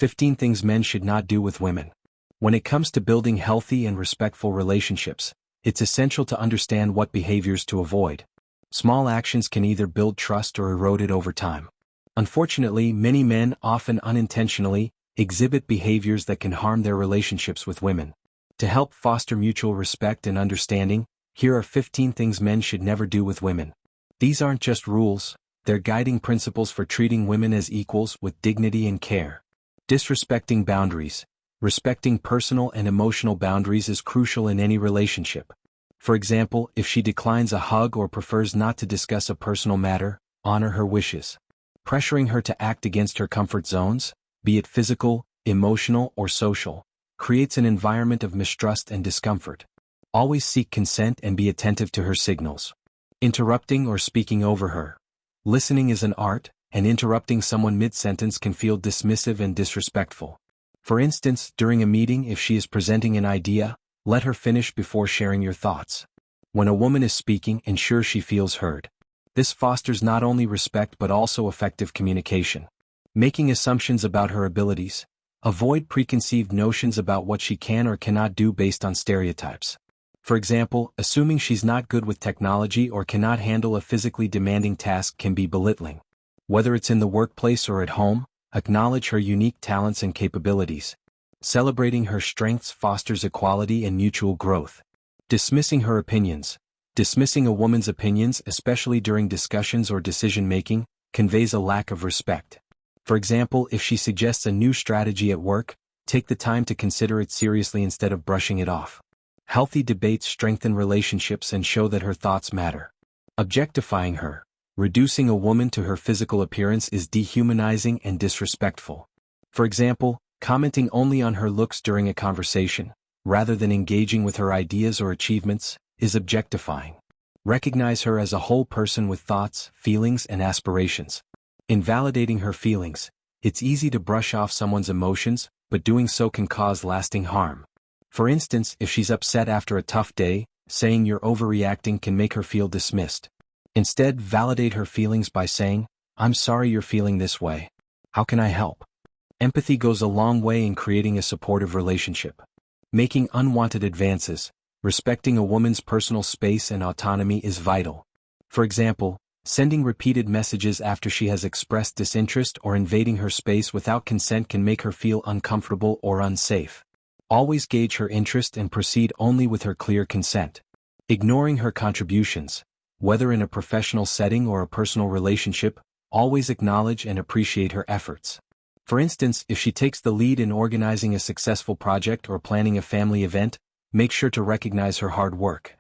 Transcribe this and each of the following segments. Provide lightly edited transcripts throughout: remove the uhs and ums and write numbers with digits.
15 Things Men Should Not Do with Women. When it comes to building healthy and respectful relationships, it's essential to understand what behaviors to avoid. Small actions can either build trust or erode it over time. Unfortunately, many men, often unintentionally, exhibit behaviors that can harm their relationships with women. To help foster mutual respect and understanding, here are 15 things men should never do with women. These aren't just rules, they're guiding principles for treating women as equals with dignity and care. Disrespecting boundaries. Respecting personal and emotional boundaries is crucial in any relationship. For example, if she declines a hug or prefers not to discuss a personal matter, honor her wishes. Pressuring her to act against her comfort zones, be it physical, emotional, or social, creates an environment of mistrust and discomfort. Always seek consent and be attentive to her signals. Interrupting or speaking over her. Listening is an art, and interrupting someone mid-sentence can feel dismissive and disrespectful. For instance, during a meeting, if she is presenting an idea, let her finish before sharing your thoughts. When a woman is speaking, ensure she feels heard. This fosters not only respect but also effective communication. Making assumptions about her abilities. Avoid preconceived notions about what she can or cannot do based on stereotypes. For example, assuming she's not good with technology or cannot handle a physically demanding task can be belittling. Whether it's in the workplace or at home, acknowledge her unique talents and capabilities. Celebrating her strengths fosters equality and mutual growth. Dismissing her opinions. Dismissing a woman's opinions, especially during discussions or decision-making, conveys a lack of respect. For example, if she suggests a new strategy at work, take the time to consider it seriously instead of brushing it off. Healthy debates strengthen relationships and show that her thoughts matter. Objectifying her. Reducing a woman to her physical appearance is dehumanizing and disrespectful. For example, commenting only on her looks during a conversation, rather than engaging with her ideas or achievements, is objectifying. Recognize her as a whole person with thoughts, feelings, and aspirations. Invalidating her feelings. It's easy to brush off someone's emotions, but doing so can cause lasting harm. For instance, if she's upset after a tough day, saying you're overreacting can make her feel dismissed. Instead, validate her feelings by saying, "I'm sorry you're feeling this way. How can I help?" Empathy goes a long way in creating a supportive relationship. Making unwanted advances. Respecting a woman's personal space and autonomy is vital. For example, sending repeated messages after she has expressed disinterest or invading her space without consent can make her feel uncomfortable or unsafe. Always gauge her interest and proceed only with her clear consent. Ignoring her contributions. Whether in a professional setting or a personal relationship, always acknowledge and appreciate her efforts. For instance, if she takes the lead in organizing a successful project or planning a family event, make sure to recognize her hard work.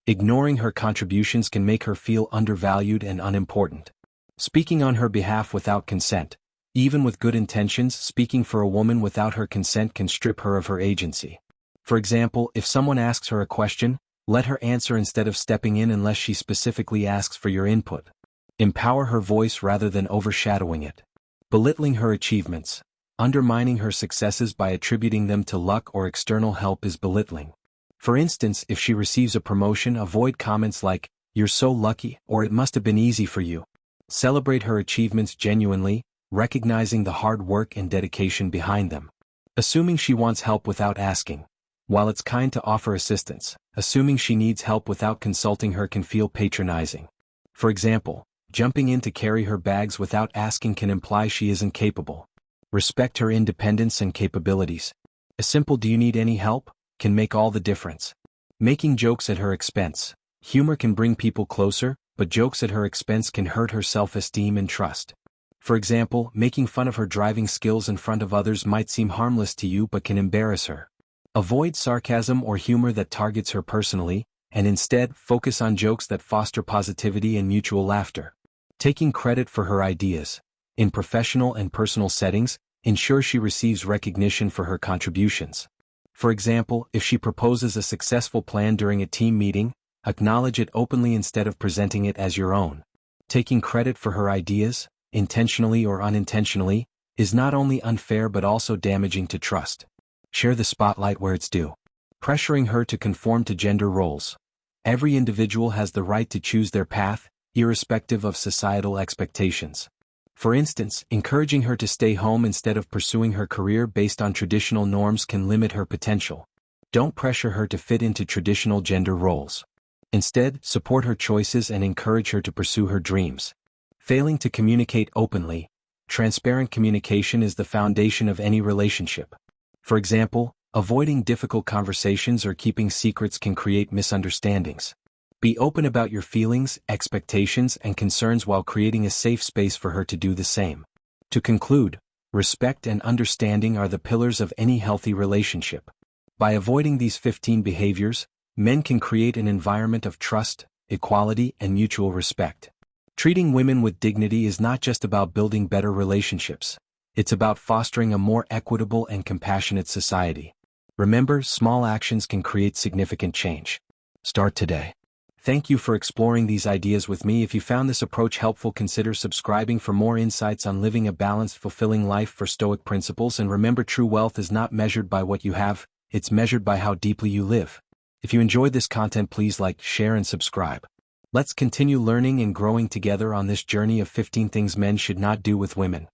Ignoring her contributions can make her feel undervalued and unimportant. Speaking on her behalf without consent. Even with good intentions, speaking for a woman without her consent can strip her of her agency. For example, if someone asks her a question, let her answer instead of stepping in unless she specifically asks for your input. Empower her voice rather than overshadowing it. Belittling her achievements. Undermining her successes by attributing them to luck or external help is belittling. For instance, if she receives a promotion, avoid comments like, "You're so lucky," or "It must have been easy for you." Celebrate her achievements genuinely, recognizing the hard work and dedication behind them. Assuming she wants help without asking. While it's kind to offer assistance, assuming she needs help without consulting her can feel patronizing. For example, jumping in to carry her bags without asking can imply she isn't capable. Respect her independence and capabilities. A simple "Do you need any help?" can make all the difference. Making jokes at her expense. Humor can bring people closer, but jokes at her expense can hurt her self-esteem and trust. For example, making fun of her driving skills in front of others might seem harmless to you but can embarrass her. Avoid sarcasm or humor that targets her personally, and instead focus on jokes that foster positivity and mutual laughter. Taking credit for her ideas. In professional and personal settings, ensure she receives recognition for her contributions. For example, if she proposes a successful plan during a team meeting, acknowledge it openly instead of presenting it as your own. Taking credit for her ideas, intentionally or unintentionally, is not only unfair but also damaging to trust. Share the spotlight where it's due. Pressuring her to conform to gender roles. Every individual has the right to choose their path, irrespective of societal expectations. For instance, encouraging her to stay home instead of pursuing her career based on traditional norms can limit her potential. Don't pressure her to fit into traditional gender roles. Instead, support her choices and encourage her to pursue her dreams. Failing to communicate openly. Transparent communication is the foundation of any relationship. For example, avoiding difficult conversations or keeping secrets can create misunderstandings. Be open about your feelings, expectations, and concerns while creating a safe space for her to do the same. To conclude, respect and understanding are the pillars of any healthy relationship. By avoiding these 15 behaviors, men can create an environment of trust, equality, and mutual respect. Treating women with dignity is not just about building better relationships. It's about fostering a more equitable and compassionate society. Remember, small actions can create significant change. Start today. Thank you for exploring these ideas with me. If you found this approach helpful, consider subscribing for more insights on living a balanced, fulfilling life for Stoic principles. And remember, true wealth is not measured by what you have, it's measured by how deeply you live. If you enjoyed this content, please like, share, and subscribe. Let's continue learning and growing together on this journey of 15 things men should not do with women.